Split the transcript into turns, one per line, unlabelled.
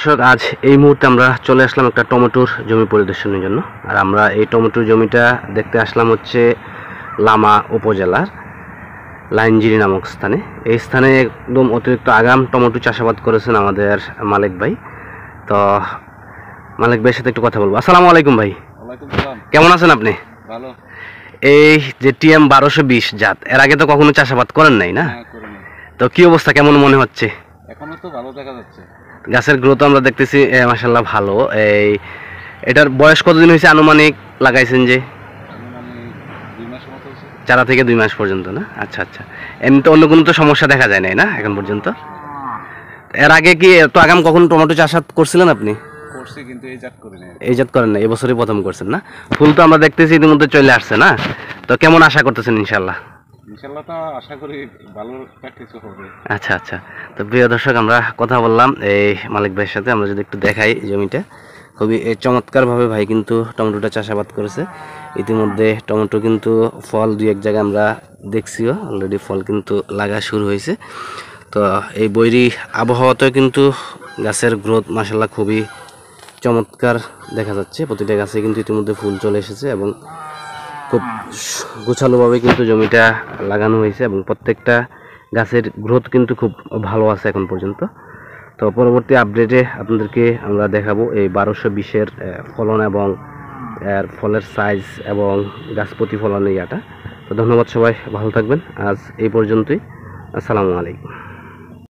দর্শক, আজ এই মুহূর্তে আমরা চলে আসলাম একটা টমেটোর জমি পরিদর্শনের জন্য। আর আমরা এই টমেটোর জমিটা দেখতে আসলাম হচ্ছে লামা উপজেলার লাইনজিরি নামক স্থানে। এই স্থানে একদম অতিরিক্ত আগাম টমেটো চাষাবাদ করেছেন আমাদের মালিক ভাই। তো মালিক ভাইয়ের সাথে একটু কথা বলবো। আসসালামু আলাইকুম ভাই। কেমন আছেন আপনি?
ভালো।
এই যে টিএম 1220 জাত, এর আগে তো কখনো চাষাবাদ করেন নাই না? তো কি অবস্থা, কেমন মনে হচ্ছে?
এখনো তো ভালো দেখা যাচ্ছে,
গাছের গ্রোথ আমরা দেখতেছি মাশাআল্লাহ ভালো। এটার বয়স কতদিন হয়েছে আনুমানিক লাগাইছেন? যে চারা থেকে 2 মাস পর্যন্ত না? আচ্ছা আচ্ছা। এমনি তো অন্য কোনো তো সমস্যা দেখা যায় নাই না এখন পর্যন্ত? এর আগে কি তো আগাম কখনো টমেটো চাষাবাদ করছিলেন আপনি?
করছি, কিন্তু এই জাত করি না।
এই জাত করেন না, এবছরই প্রথম করছেন না? ফুল তো আমরা দেখতেছি ইতিমধ্যে চলে আসছে না? তো কেমন আশা করতেছেন ইনশাল্লাহ?
ইনশাআল্লাহ তো আশা করি ভালো কিছু হবে।
আচ্ছা আচ্ছা। তো প্রিয় দর্শক, আমরা কথা বললাম এই মালিক ভাইয়ের সাথে। আমরা যদি একটু দেখাই জমিটা, খুবই চমৎকারভাবে ভাই কিন্তু টমেটোটা চাষাবাদ করেছে। ইতিমধ্যে টমেটো কিন্তু ফল 2-1 জায়গায় আমরা দেখছিও, অলরেডি ফল কিন্তু লাগা শুরু হয়েছে। তো এই বৈরী আবহাওয়াতেও কিন্তু গাছের গ্রোথ মাশাআল্লাহ খুবই চমৎকার দেখা যাচ্ছে। প্রতিটা গাছে কিন্তু ইতিমধ্যে ফুল চলে এসেছে এবং খুব গোছালোভাবে কিন্তু জমিটা লাগানো হয়েছে এবং প্রত্যেকটা গাছের গ্রোথ কিন্তু খুব ভালো আছে এখন পর্যন্ত। তো পরবর্তী আপডেটে আপনাদেরকে আমরা দেখাবো এই 1220-এর ফলন এবং এর ফলের সাইজ এবং গাছ প্রতিফলনের ইয়াটা। তো ধন্যবাদ, সবাই ভালো থাকবেন। আজ এই পর্যন্তই। আসসালামু আলাইকুম।